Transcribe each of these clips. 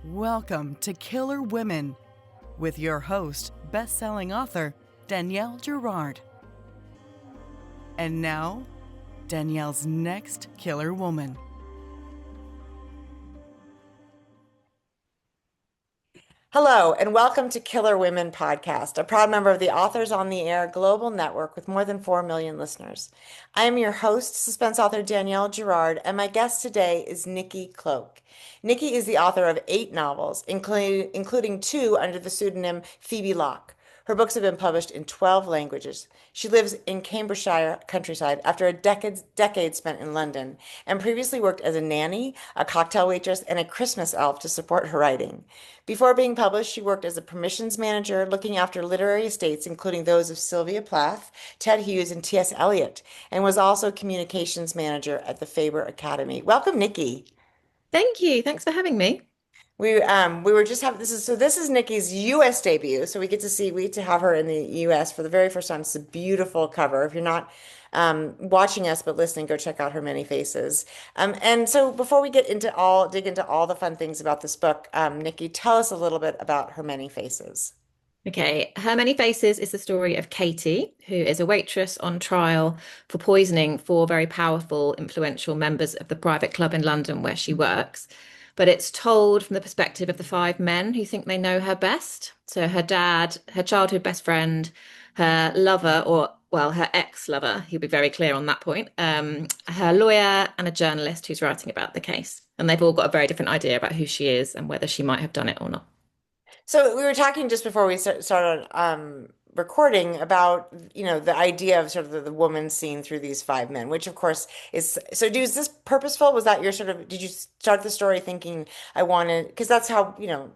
Welcome to Killer Women with your host, best-selling author Danielle Girard. And now, Danielle's next killer woman. Hello, and welcome to Killer Women Podcast, a proud member of the Authors on the Air global network with more than 4 million listeners. I am your host, suspense author Danielle Girard, and my guest today is Nicci Cloke. Nicci is the author of 8 novels, including 2 under the pseudonym Phoebe Locke. Her books have been published in 12 languages. She lives in Cambridgeshire countryside after a decade spent in London, and previously worked as a nanny, a cocktail waitress, and a Christmas elf to support her writing. Before being published, she worked as a permissions manager, looking after literary estates, including those of Sylvia Plath, Ted Hughes, and T.S. Eliot, and was also communications manager at the Faber Academy. Welcome, Nicci. Thank you. Thanks for having me. We were just having this is Nicci's U.S. debut, so we get to have her in the U.S. for the very first time. It's a beautiful cover. If you're not watching us but listening, go check out her many faces. And so before we dig into all the fun things about this book, Nicci, tell us a little bit about Her Many Faces. Okay, Her Many Faces is the story of Katie, who is a waitress on trial for poisoning 4 very powerful, influential members of the private club in London where she works. But it's told from the perspective of the 5 men who think they know her best. So her dad, her childhood best friend, her lover, or well, her ex-lover, he'll be very clear on that point, her lawyer, and a journalist who's writing about the case. And they've all got a very different idea about who she is and whether she might have done it or not. So we were talking just before we started recording about, the idea of sort of the woman seen through these 5 men, which of course is so. Is this purposeful? Was that your sort of? Did you start the story thinking I wanted? Because that's how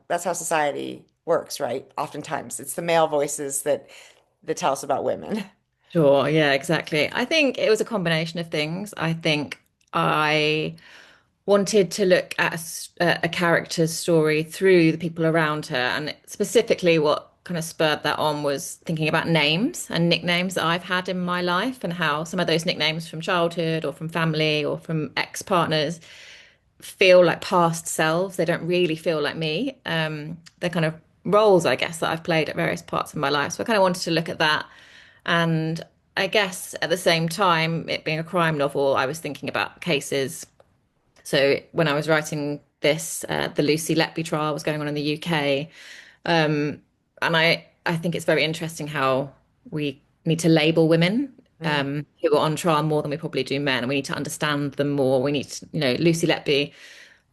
that's how society works, right? Oftentimes it's the male voices that tell us about women. Sure, yeah, exactly. I think it was a combination of things. I think I wanted to look at a character's story through the people around her, and specifically what kind of spurred that on was thinking about names and nicknames that I've had in my life and how some of those nicknames from childhood or from family or from ex-partners feel like past selves. They don't really feel like me. They're kind of roles, I guess, that I've played at various parts of my life. So I kind of wanted to look at that. And I guess at the same time, it being a crime novel, I was thinking about cases. So when I was writing this, the Lucy Letby trial was going on in the UK. And I think it's very interesting how we need to label women Mm. who are on trial more than we probably do men. And we need to understand them more. We need to, Lucy Letby,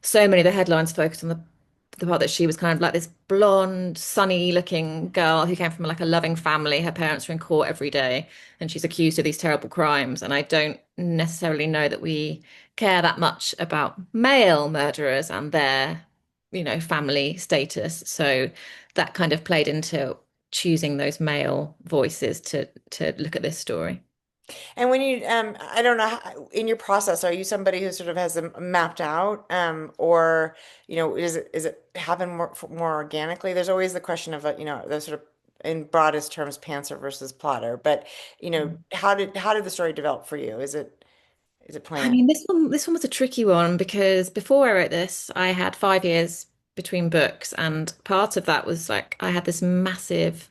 so many of the headlines focused on the part that she was kind of like this blonde, sunny looking girl who came from like a loving family. Her parents were in court every day, and she's accused of these terrible crimes. And I don't necessarily know that we care that much about male murderers and their, family status. So that kind of played into choosing those male voices to look at this story. And when you, I don't know, in your process, are you somebody who sort of has them mapped out, or is it happen more organically? There's always the question of, the sort of in broadest terms, pantser versus plotter. But how did the story develop for you? Is it I planned? mean, this one was a tricky one because before I wrote this, I had 5 years between books, and part of that was like I had this massive,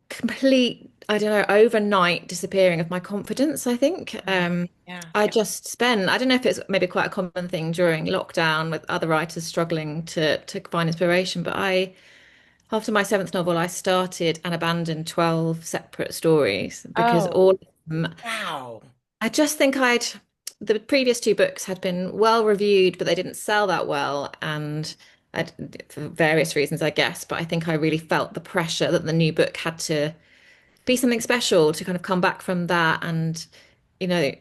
complete, I don't know, overnight disappearing of my confidence, I think. Yeah. I just spent, I don't know if it's maybe quite a common thing during lockdown with other writers struggling to find inspiration, but after my 7th novel, I started and abandoned 12 separate stories because Oh, all of them wow. I just think the previous 2 books had been well reviewed, but they didn't sell that well. And I, for various reasons, I guess, but I think I really felt the pressure that the new book had to be something special to kind of come back from that and, you know,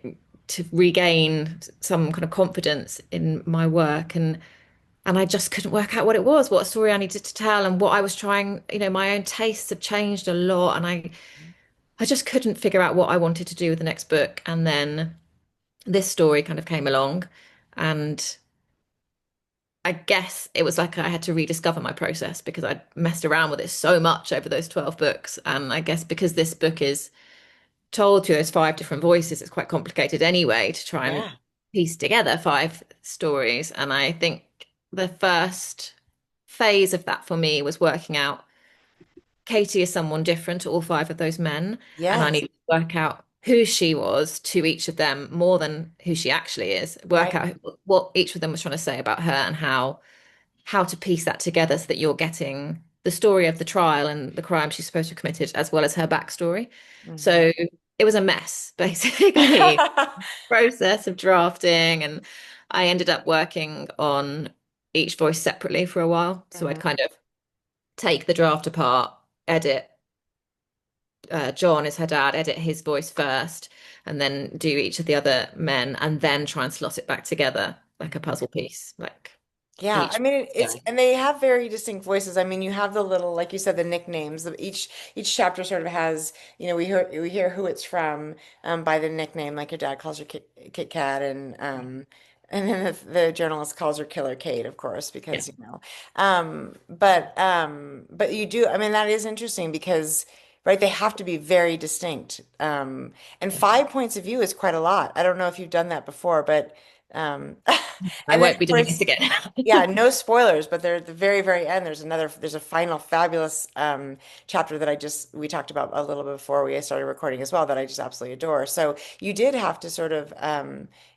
to regain some kind of confidence in my work. And I just couldn't work out what it was, what story I needed to tell and what I was trying, my own tastes had changed a lot. And I just couldn't figure out what I wanted to do with the next book. And then this story kind of came along, and I guess it was like I had to rediscover my process because I'd messed around with it so much over those 12 books. And I guess because this book is told through those 5 different voices, it's quite complicated anyway to try and Yeah. piece together 5 stories. And I think the first phase of that for me was working out Katie is someone different to all five of those men, and I Yes, needed to work out who she was to each of them more than who she actually is. Work right. out what each of them was trying to say about her and how to piece that together so that you're getting the story of the trial and the crime she's supposed to have committed, as well as her backstory. Mhm. So it was a mess, basically, process of drafting, and I ended up working on each voice separately for a while. So I'd Mhm. kind of take the draft apart, edit John is her dad, edit his voice first, and then do each of the other men, and then try and slot it back together like a puzzle piece, like Yeah, I each. mean Yeah, it's and they have very distinct voices. I mean, you have the little, like you said, the nicknames. Each chapter sort of has, we hear who it's from by the nickname. Like your dad calls her Kit Kat, and then the journalist calls her Killer Kate, of course, yeah, because but you do. I mean, that is interesting because right, they have to be very distinct. And yeah. 5 points of view is quite a lot. I don't know if you've done that before, but I and then won't be of doing it course. again. Yeah, no spoilers, but they're at the very, very end. There's a final fabulous chapter that we talked about a little bit before we started recording as well that I just absolutely adore. So you did have to sort of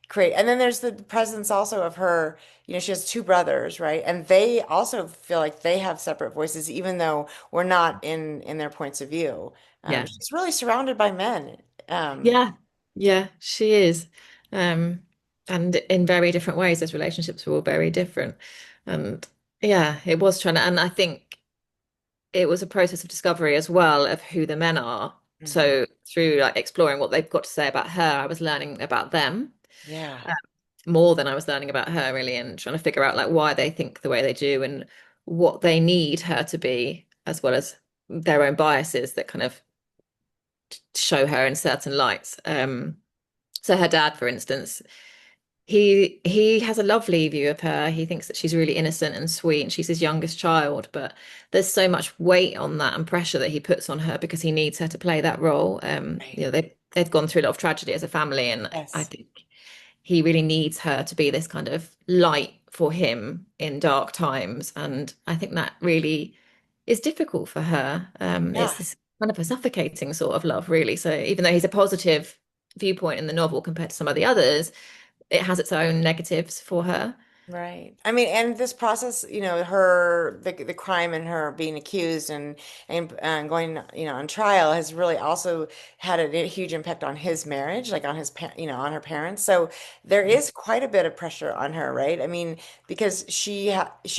create, and then there's the presence also of her. She has two brothers, right? And they also feel like they have separate voices, even though we're not in their points of view. Yeah, She's really surrounded by men. Um, yeah, yeah, she is. Um, and in very different ways, those relationships were all very different. And yeah, it was trying to, and I think it was a process of discovery as well of who the men are. mhm. So through like exploring what they've got to say about her, I was learning about them Yeah, more than I was learning about her really, and trying to figure out like why they think the way they do and what they need her to be, as well as their own biases that kind of show her in certain lights. So her dad, for instance, he has a lovely view of her. He thinks that she's really innocent and sweet, and she's his youngest child. But there's so much weight on that and pressure that he puts on her because he needs her to play that role. right. They've gone through a lot of tragedy as a family, and I Yes. think he really needs her to be this kind of light for him in dark times. And I think that really is difficult for her. It's Yeah. this kind of a suffocating sort of love, really. So even though he's a positive viewpoint in the novel compared to some of the others, it has its own negatives for her. Right. I mean, and this process, the crime and her being accused and going, on trial has really also had a huge impact on his marriage, like on on her parents. So there is quite a bit of pressure on her, right? I mean, because she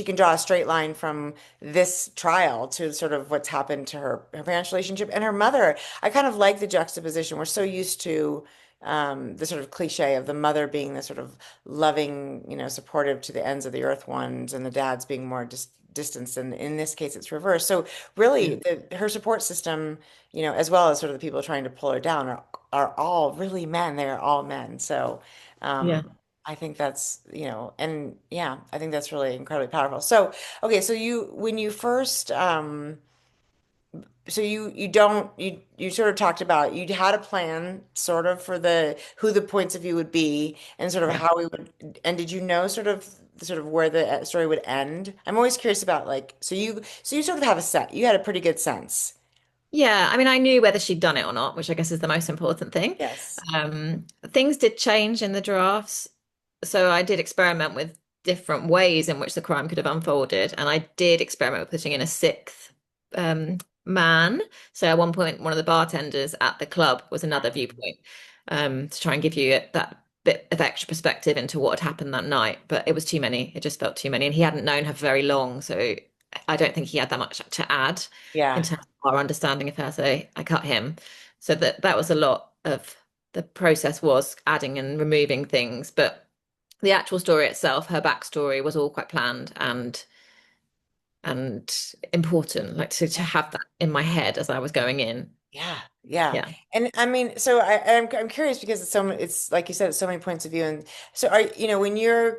can draw a straight line from this trial to sort of what's happened to her parents' relationship and her mother. I kind of like the juxtaposition. We're so used to the sort of cliche of the mother being the sort of loving, supportive to the ends of the earth ones, and the dads being more distanced. And in this case, it's reversed. So Yeah. really, her support system, as well as sort of the people trying to pull her down, are all really men. They are all men. So Yeah. I think that's, and yeah, I think that's really incredibly powerful. So okay, so when you first so you don't you sort of talked about you had a plan sort of for the who the points of view would be and sort of Yeah. how we would, and did you know sort of where the story would end? I'm always curious about like, so you sort of have a set, you had a pretty good sense. Yeah, I mean, I knew whether she'd done it or not, which I guess is the most important thing. Yes. Things did change in the drafts, so I did experiment with different ways in which the crime could have unfolded, and I did experiment with putting in a sixth man. So at one point, one of the bartenders at the club was another viewpoint, to try and give you that bit of extra perspective into what had happened that night. But it was too many; it just felt too many, and he hadn't known her for very long, so I don't think he had that much to add in Yeah. terms of our understanding of her. So I cut him. So that was a lot of the process, was adding and removing things, but the actual story itself, her backstory was all quite planned and important, like to have that in my head as I was going in. Yeah, yeah. Yeah. And I mean, so I'm curious because it's like you said, it's so many points of view. And so when you're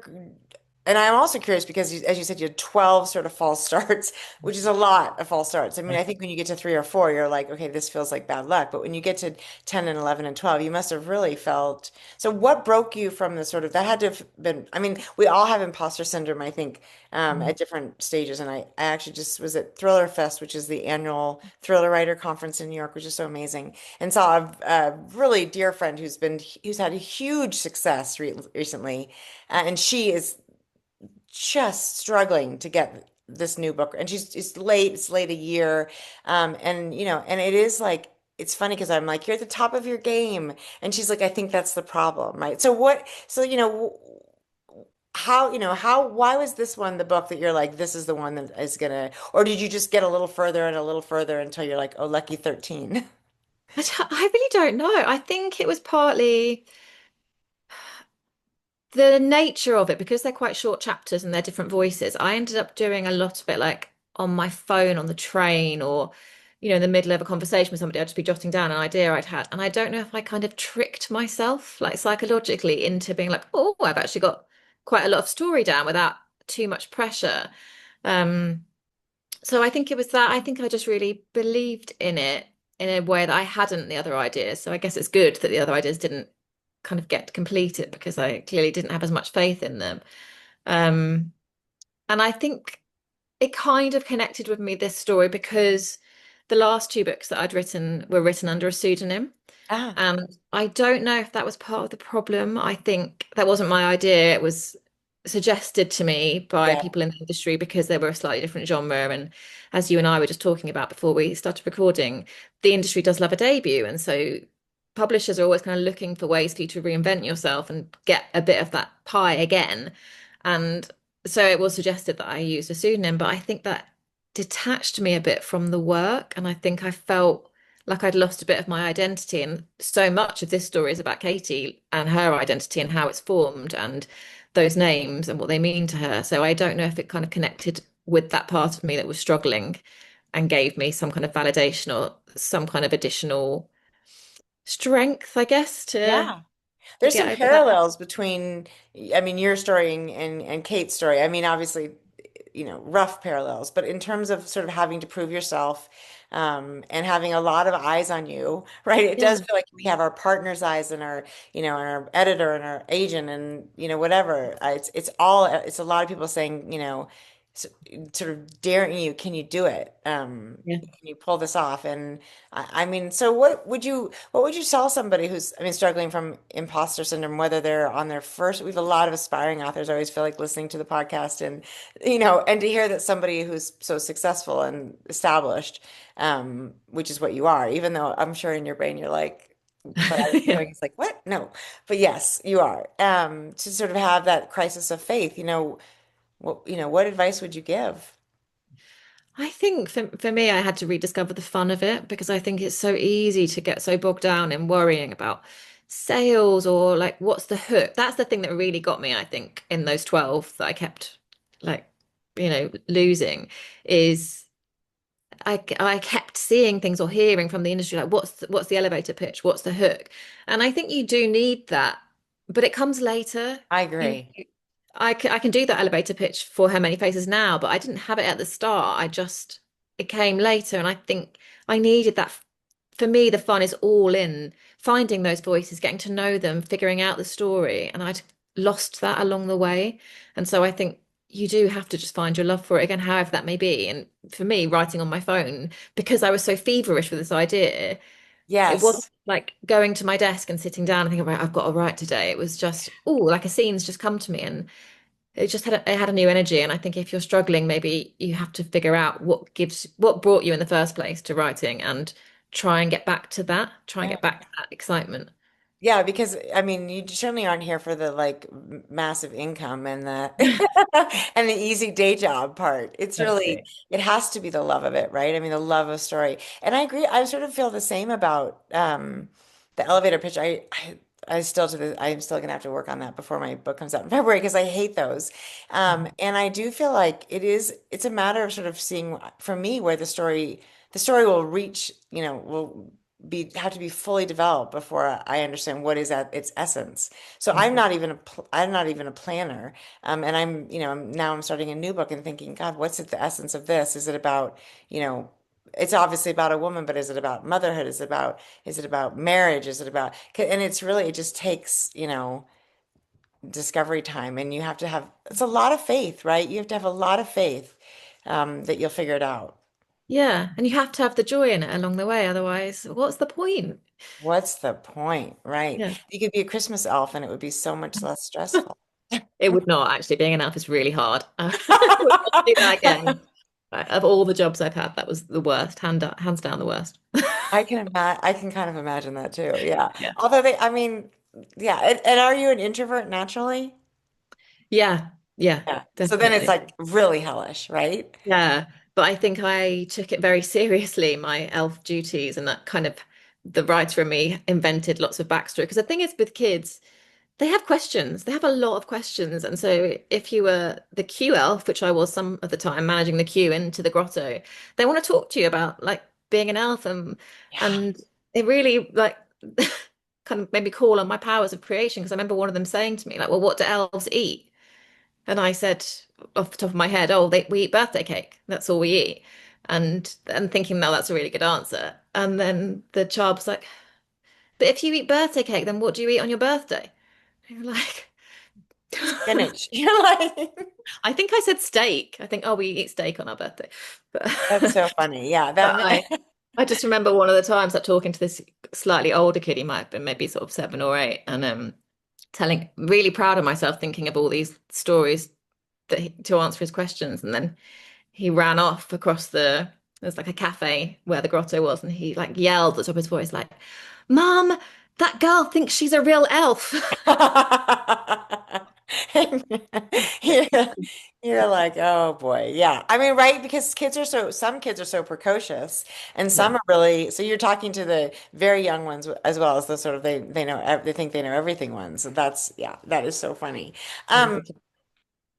And I'm also curious because, as you said, you had 12 sort of false starts, which is a lot of false starts. I mean, I think when you get to three or four, you're like, okay, this feels like bad luck. But when you get to 10 and 11 and 12, you must have really felt. So, what broke you from the sort of that had to have been? I mean, we all have imposter syndrome, I think, Mm. at different stages. And I actually just was at Thriller Fest, which is the annual thriller writer conference in New York, which is so amazing, and saw a really dear friend who's had a huge success recently. And she is just struggling to get this new book, and it's late a year, and and it is like it's funny because I'm like, you're at the top of your game, and she's like, I think that's the problem, right? So how why was this one the book that you're like, this is the one that is gonna, or did you just get a little further and a little further until you're like, oh, lucky 13? I really don't know. I think it was partly the nature of it because they're quite short chapters and they're different voices. I ended up doing a lot of it like on my phone on the train or, in the middle of a conversation with somebody, I'd just be jotting down an idea I'd had. And I don't know if I kind of tricked myself like psychologically into being like, oh, I've actually got quite a lot of story down without too much pressure. Um, so I think it was that. I think I just really believed in it in a way that I hadn't the other ideas. So I guess it's good that the other ideas didn't kind of get completed because I clearly didn't have as much faith in them. Um, and I think it kind of connected with me, this story, because the last two books that I'd written were written under a pseudonym. Ah, And I don't know if that was part of the problem. I think that wasn't my idea. It was suggested to me by yeah, people in the industry because they were a slightly different genre. And as you and I were just talking about before we started recording, the industry does love a debut. And so publishers are always kind of looking for ways for you to reinvent yourself and get a bit of that pie again. And so it was suggested that I used a pseudonym, but I think that detached me a bit from the work. And I think I felt like I'd lost a bit of my identity. And so much of this story is about Katie and her identity and how it's formed and those names and what they mean to her. So I don't know if it kind of connected with that part of me that was struggling and gave me some kind of validation or some kind of additional strength, I guess, yeah. to There's some get over that. parallels between, I mean, your story and Kate's story. I mean, obviously, rough parallels, but in terms of sort of having to prove yourself, and having a lot of eyes on you, right? It Yeah. does feel like we have our partner's eyes and and our editor and our agent and, whatever. It's a lot of people saying, s- sort of daring you, can you do it? Yeah. Can you pull this off? And I mean, so what would you tell somebody who's, I mean, struggling from imposter syndrome, whether they're on their first, we have a lot of aspiring authors. I always feel like listening to the podcast and, and to hear that somebody who's so successful and established, which is what you are, even though I'm sure in your brain you're like, but I was Yeah. doing, it's like, what? No, but yes, you are. To sort of have that crisis of faith, what advice would you give? I think for me, I had to rediscover the fun of it because I think it's so easy to get so bogged down in worrying about sales or like what's the hook. That's the thing that really got me, I think, in those 12 that I kept like, losing is I kept seeing things or hearing from the industry like what's the elevator pitch? What's the hook? And I think you do need that, but it comes later. I You agree. I can do that elevator pitch for How Many Faces now, but I didn't have it at the start. It came later, and I think I needed that. For me, the fun is all in finding those voices, getting to know them, figuring out the story, and I'd lost that along the way. And so I think you do have to just find your love for it again, however that may be. And for me, writing on my phone, because I was so feverish with this idea, it wasn't Yes. like going to my desk and sitting down and thinking, right, I've got to write today. It was just, oh, like a scene's just come to me, and it had a new energy. And I think if you're struggling, maybe you have to figure out what brought you in the first place to writing and try and Yeah. get back to that excitement. Yeah, because I mean, you certainly aren't here for the like massive income and the and the easy day job part. Exactly. It has to be the love of it, right? I mean, the love of story. And I agree. I sort of feel the same about the elevator pitch. I'm still gonna have to work on that before my book comes out in February because I hate those. And I do feel like it's a matter of sort of seeing for me where the story will reach, will be have to be fully developed before I understand what is at its essence. So Mhm. I'm not even a planner. And I'm starting a new book and thinking, God, what's at the essence of this? Is it about, you know, it's obviously about a woman, but is it about motherhood? Is it about marriage? Is it about, and it's really, it just takes, discovery time, and you have to have, it's a lot of faith, right? You have to have a lot of faith, that you'll figure it out. Yeah, and you have to have the joy in it along the way, otherwise, what's the point? What's the point, right? Yeah. You could be a Christmas elf and it would be so much less stressful. It would not actually. Being an elf is really hard. I would not do that again. Of all the jobs I've had, that was the worst, hands down the worst. I can kind of imagine that too. Yeah. Yeah. Although I mean, yeah. And are you an introvert naturally? Yeah, yeah, Yeah. So then it's definitely. like really hellish, right? Yeah, but I think I took it very seriously, my elf duties, and that kind of the writer in me invented lots of backstory. Because the thing is with kids, they have questions. They have a lot of questions. And so if you were the queue elf, which I was some of the time, managing the queue into the grotto, they want to talk to you about like being an elf Yeah. and it really like kind of made me call on my powers of creation because I remember one of them saying to me, like, well, what do elves eat? And I said off the top of my head, oh, we eat birthday cake. That's all we eat. And thinking, no, that's a really good answer. And then the child was like, but if you eat birthday cake, then what do you eat on your birthday? And you're like, Spinach. You're like, I think I said steak. I think, oh, we eat steak on our birthday. But, that's so funny. Yeah. but I just remember one of the times like talking to this slightly older kid, he might have been maybe sort of 7 or 8, and telling, really proud of myself, thinking of all these stories to answer his questions. And then he ran off across there's like a cafe where the grotto was, and he like yelled at the top of his voice, like, Mom, that girl thinks she's a real elf. You're, you're like, oh boy. Yeah. I mean, right? Because some kids are so precocious and Yeah. some are really, so you're talking to the very young ones as well as the sort of, they think they know everything ones. So yeah, that is so funny. Um,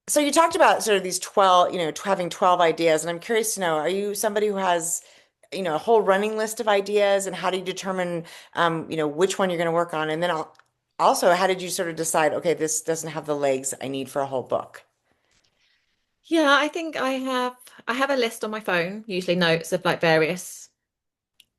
so you talked about sort of these 12, having 12 ideas, and I'm curious to know, are you somebody who has, a whole running list of ideas, and how do you determine, which one you're going to work on? And then also, how did you sort of decide, okay, this doesn't have the legs I need for a whole book? Yeah, I think I have a list on my phone, usually notes of like various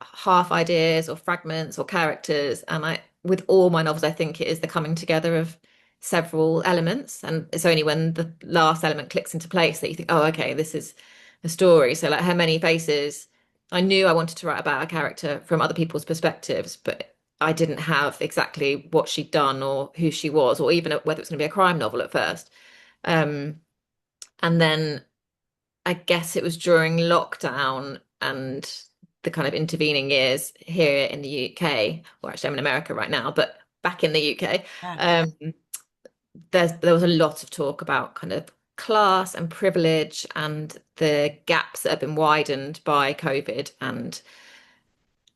half ideas or fragments or characters. And I, with all my novels, I think it is the coming together of several elements. And it's only when the last element clicks into place that you think, oh, okay, this is a story. So like Her Many Faces, I knew I wanted to write about a character from other people's perspectives, but I didn't have exactly what she'd done or who she was, or even whether it was going to be a crime novel at first. Um, and then I guess it was during lockdown and the kind of intervening years here in the UK, or actually I'm in America right now, but back in the UK, Yeah. um, there was a lot of talk about kind of class and privilege and the gaps that have been widened by COVID and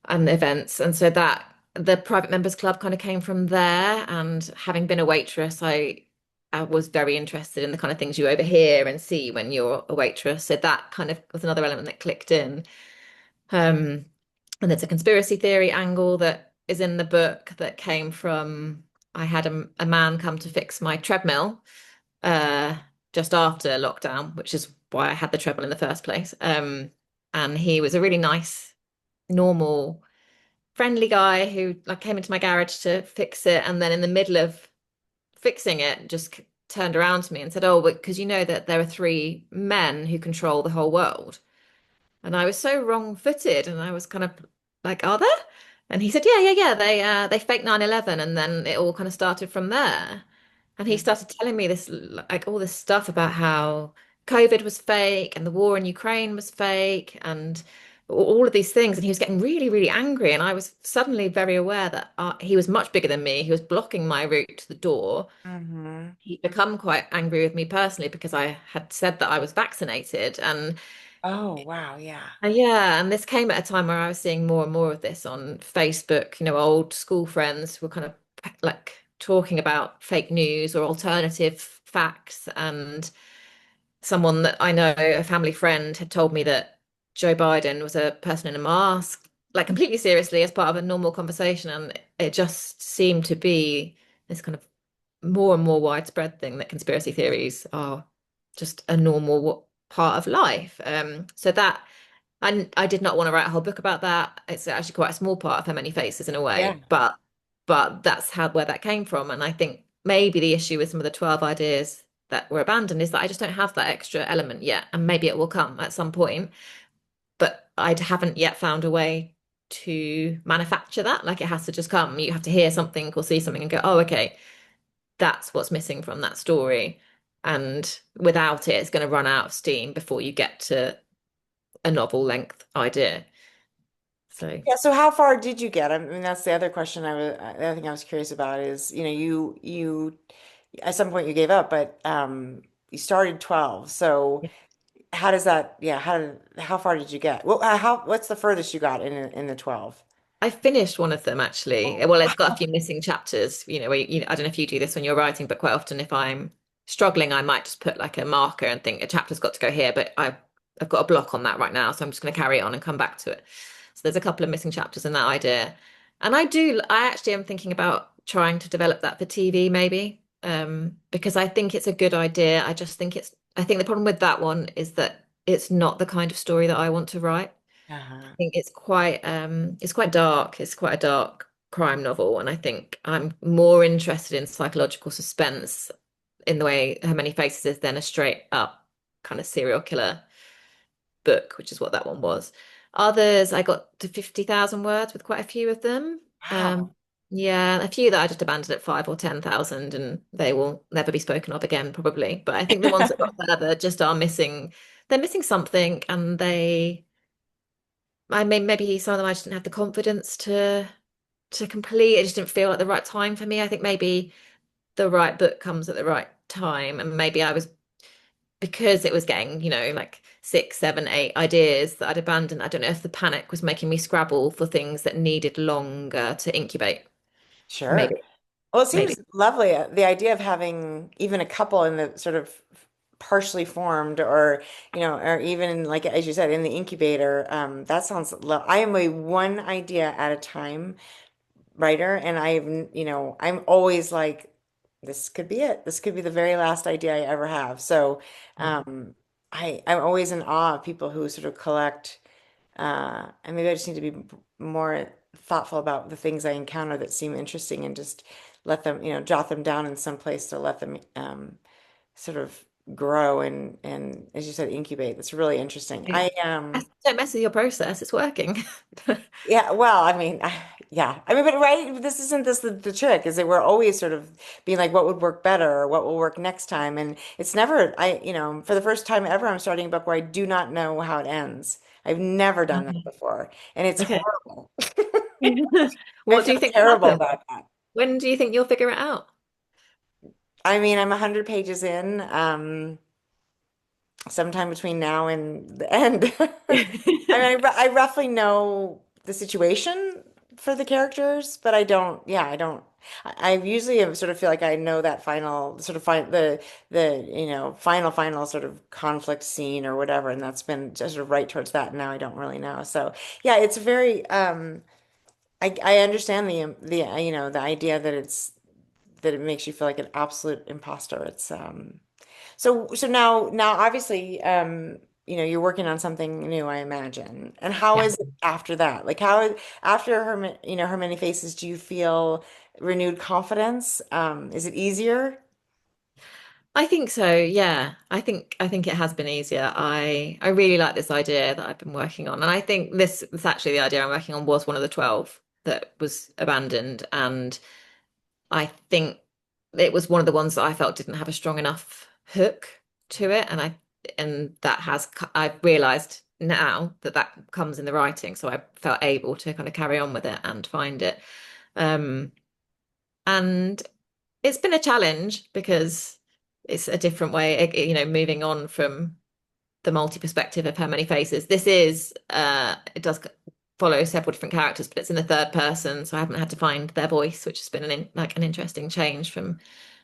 events. And so that the private members club kind of came from there. And having been a waitress, I was very interested in the kind of things you overhear and see when you're a waitress. So that kind of was another element that clicked in. Um, and there's a conspiracy theory angle that is in the book that came from I had a man come to fix my treadmill uh, just after lockdown, which is why I had the treadmill in the first place. And he was a really nice, normal friendly guy who like came into my garage to fix it, and then in the middle of fixing it just turned around to me and said, oh, because you know that there are 3 men who control the whole world. And I was so wrong-footed, and I was kind of like, are there? And he said, yeah, they faked 9/11, and then it all kind of started from there. And he started telling me this, like all this stuff about how COVID was fake and the war in Ukraine was fake and all of these things. And he was getting really, really angry. And I was suddenly very aware that he was much bigger than me. He was blocking my route to the door. Mm-hmm. He'd become quite angry with me personally because I had said that I was vaccinated. Oh, wow. Yeah. Yeah, and this came at a time where I was seeing more and more of this on Facebook. Old school friends were kind of like talking about fake news or alternative facts. And someone that I know, a family friend, had told me that Joe Biden was a person in a mask like completely seriously as part of a normal conversation, and it just seemed to be this kind of more and more widespread thing that conspiracy theories are just a normal part of life. So that I did not want to write a whole book about that. It's actually quite a small part of Her Many Faces in a Yeah. way, but that's how where that came from. And I think maybe the issue with some of the 12 ideas that were abandoned is that I just don't have that extra element yet, and maybe it will come at some point, but I haven't yet found a way to manufacture that. Like it has to just come. You have to hear something or see something and go, oh, okay, that's what's missing from that story. And without it, it's going to run out of steam before you get to a novel length idea. So Yeah, so how far did you get? I mean, that's the other question the other thing I was curious about is, you at some point you gave up, but you started 12. So how does that, yeah, how far did you get? Well, what's the furthest you got in the 12? I finished one of them actually. Well, it's got a few missing chapters, where I don't know if you do this when you're writing, but quite often if I'm struggling, I might just put like a marker and think a chapter's got to go here, but I've got a block on that right now, so I'm just going to carry it on and come back to it. So there's a couple of missing chapters in that idea. And I actually am thinking about trying to develop that for TV maybe, because I think it's a good idea. I think the problem with that one is that it's not the kind of story that I want to write. Uh-huh. Think it's quite dark. It's quite a dark crime novel, and I think I'm more interested in psychological suspense in the way Her Many Faces is than a straight up kind of serial killer book, which is what that one was. Others, I got to 50,000 words with quite a few of them. Wow. Yeah, a few that I just abandoned at 5 or 10,000, and they will never be spoken of again, probably. But I think the ones that got further just are missing, they're missing something, and I mean, maybe some of them I just didn't have the confidence to complete. It just didn't feel like the right time for me. I think maybe the right book comes at the right time, and maybe I was because it was getting, like 6, 7, 8 ideas that I'd abandoned. I don't know if the panic was making me scrabble for things that needed longer to incubate. Sure. Maybe, Well, it maybe. seems lovely. The idea of having even a couple in the sort of partially formed or, or even like, as you said, in the incubator, that sounds I am a one idea at a time writer. And I'm always like, this could be it. This could be the very last idea I ever have. So, um, I'm always in awe of people who sort of collect, and maybe I just need to be more thoughtful about the things I encounter that seem interesting and just let them, jot them down in some place to let them, sort of grow and as you said, incubate. That's really interesting. Yeah. Don't mess with your process. It's working. Yeah, well, I mean, yeah. I mean, but right, this isn't this the trick, is that we're always sort of being like, what would work better or what will work next time? And it's never, for the first time ever, I'm starting a book where I do not know how it ends. I've never done that Okay. before. And it's Okay. horrible. I What do feel you think will terrible happen? about that. When do you think you'll figure it out? I mean, I'm 100 pages in, sometime between now and the end. I mean, I roughly know the situation for the characters, but I don't, yeah, I don't. I usually sort of feel like I know that final sort of the final sort of conflict scene or whatever, and that's been just sort of right towards that. And now I don't really know. So yeah, it's very I understand the idea that it makes you feel like an absolute imposter. It's so now obviously you're working on something new, I imagine. And how Yeah. is it after that? Like how after her many faces, do you feel renewed confidence? Is it easier? I think so, yeah. I think it has been easier. I really like this idea that I've been working on. And I think this actually the idea I'm working on was one of the 12 that was abandoned. And I think it was one of the ones that I felt didn't have a strong enough hook to it. And I've realized now that that comes in the writing. So I felt able to kind of carry on with it and find it. Um, and it's been a challenge because it's a different way, moving on from the multi-perspective of How Many Faces. It does follow several different characters, but it's in the third person, so I haven't had to find their voice, which has been an interesting change from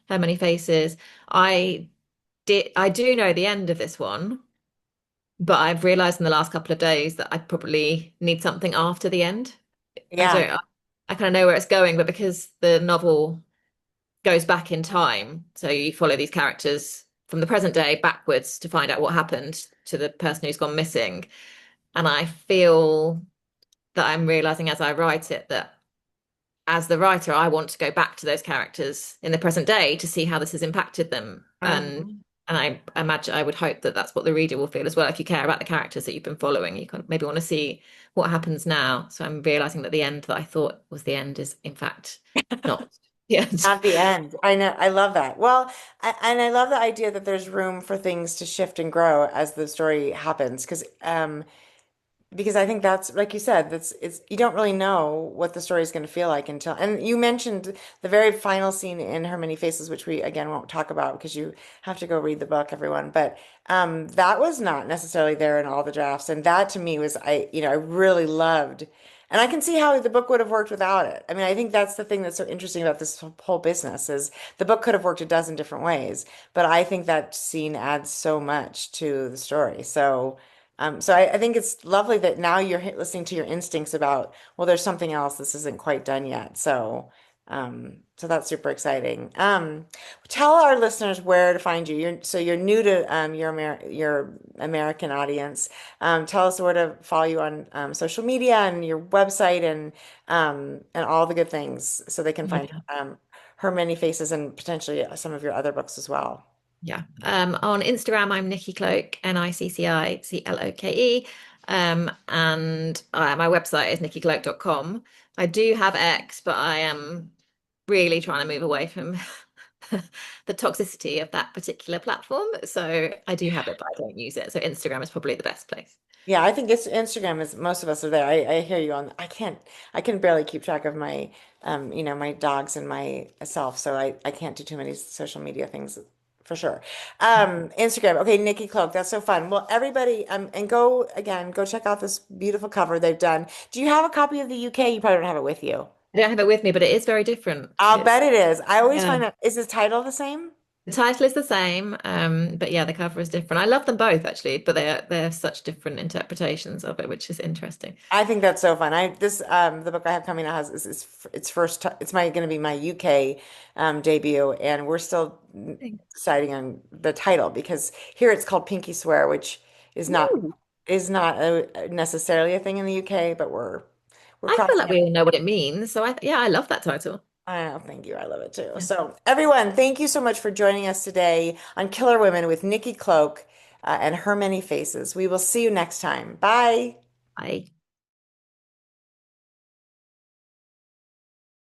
How Many Faces. I do know the end of this one, But I've realized in the last couple of days that I probably need something after the end. I Yeah. don't, I kind of know where it's going, but because the novel goes back in time, so you follow these characters from the present day backwards to find out what happened to the person who's gone missing. And I feel that I'm realizing as I write it that as the writer, I want to go back to those characters in the present day to see how this has impacted them. Mhm. And I imagine I would hope that that's what the reader will feel as well. If you care about the characters that you've been following, you kind of maybe want to see what happens now. So I'm realizing that the end that I thought was the end is in fact not the end. At the end. I know. I love that. Well, and I love the idea that there's room for things to shift and grow as the story happens. Because I think that's like you said, that's it's you don't really know what the story is going to feel like until and you mentioned the very final scene in Her Many Faces, which we again won't talk about because you have to go read the book, everyone. But that was not necessarily there in all the drafts, and that to me was I really loved, and I can see how the book would have worked without it. I mean, I think that's the thing that's so interesting about this whole business is the book could have worked a dozen different ways, but I think that scene adds so much to the story. So I think it's lovely that now you're listening to your instincts about, well, there's something else. This isn't quite done yet. So that's super exciting. Tell our listeners where to find you. So you're new to your American audience. Tell us where to follow you on social media and your website and all the good things so they can find Yeah. Her Many Faces and potentially some of your other books as well. Yeah. On Instagram, I'm Nicci Cloke, NICCICLOKE. And my website is niccicloke.com. I do have X, but I am really trying to move away from the toxicity of that particular platform. So I do have it, but I don't use it. So Instagram is probably the best place. Yeah, I think it's Instagram is most of us are there. I hear you on I can barely keep track of my my dogs and myself, so I can't do too many social media things for sure. Instagram. Okay, Nicci Cloke, that's so fun. Well, everybody and go check out this beautiful cover they've done. Do you have a copy of the UK? You probably don't have it with you. I don't have it with me, but it is very different. I'll It's bet it is. I always yeah. find out, is the title the same? The title is the same, but yeah, the cover is different. I love them both actually, but they're such different interpretations of it, which is interesting. I think that's so fun. I this the book I have coming out has is its first it's my going to be my UK debut, and we're still deciding on the title because here it's called Pinky Swear, which is not Ooh. necessarily a thing in the UK, but we're I feel crossing like it. we all know what it means. So yeah, I love that title. Oh, thank you. I love it too. Yeah. So everyone, thank you so much for joining us today on Killer Women with Nicci Cloke and Her Many Faces. We will see you next time. Bye. I